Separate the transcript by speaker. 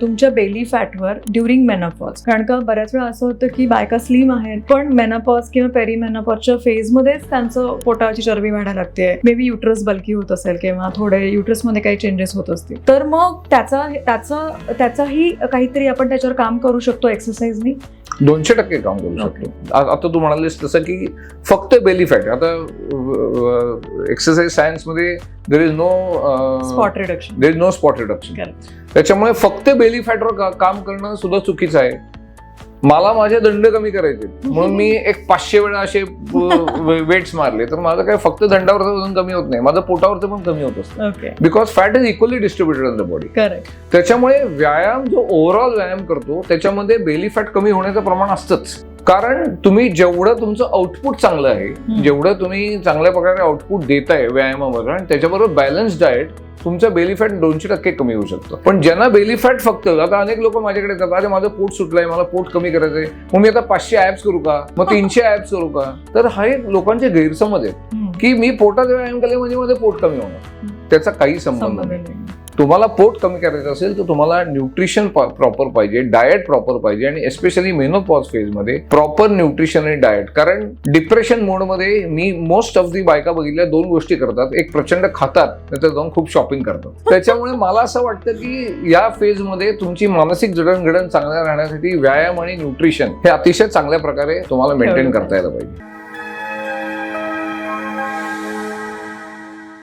Speaker 1: तुमच्या Bailey फॅटवर during menopause. कारण का बऱ्याच वेळा असं होतं की बायका स्लिम आहेत पण मेनोपॉज किंवा पेरीमेनोपॉजच्या फेजमध्येच त्यांचं पोटाची चरबी वाढायला लागते, मे बी युट्रस बल्की होत असेल किंवा थोडे युट्रसमध्ये काही चेंजेस होत असतील, तर मग त्याचाही काहीतरी आपण त्याच्यावर काम करू शकतो एक्सरसाइजनी.
Speaker 2: 200% काम करू शकतो. आता तू म्हणालीस तसं की फक्त बेली फॅट, आता एक्सरसाइज सायन्स मध्ये there is no spot reduction. त्याच्यामुळे फक्त बेली फॅटवर काम करणं सुद्धा चुकीचं आहे. मला माझे दंड कमी करायचे म्हणून मी 500 वेळा असे वेट्स मारले तर माझं काय फक्त दंडावरचं वजन कमी होत नाही, माझं पोटावरचं पण कमी होत असतं. Because fat is equally distributed in the body. त्याच्यामुळे व्यायाम जो ओव्हरऑल व्यायाम करतो त्याच्यामध्ये बेली फॅट कमी होण्याचं प्रमाण असतंच. कारण तुम्ही जेवढं तुमचं आउटपुट चांगलं आहे, जेवढं तुम्ही चांगल्या प्रकारे आउटपुट देताय व्यायामावर आणि त्याच्याबरोबर बॅलन्स डाएट, तुमचं बेली फॅट 200% कमी होऊ शकतं. पण ज्यांना बेली फॅट फक्त, आता अनेक लोक माझ्याकडे येतात, अरे माझं पोट सुटलंय, मला पोट कमी करायचंय, मग मी आता 500 ऍप्स करू का, मग 300 ऍप्स करू का. तर हा एक लोकांचे गैरसमज आहे की मी पोटात व्यायाम केले म्हणजे माझं पोट कमी होणार. त्याचा काही संबंध नाही. तुम्हाला पोट कमी करायचं असेल तर तुम्हाला न्यूट्रिशन प्रॉपर पाहिजे, डाएट प्रॉपर पाहिजे आणि एस्पेशली मेनोपॉज फेजमध्ये प्रॉपर न्यूट्रिशन आणि डाएट. कारण डिप्रेशन मोडमध्ये मी मोस्ट ऑफ दी बायका बघितल्या 2 गोष्टी करतात, एक प्रचंड खातात, त्याच्यात जाऊन खूप शॉपिंग करतात. त्याच्यामुळे मला असं वाटतं की या फेजमध्ये तुमची मानसिक जडणघडण चांगल्या राहण्यासाठी व्यायाम आणि न्यूट्रिशन हे अतिशय चांगल्या प्रकारे तुम्हाला मेंटेन करता यायला पाहिजे.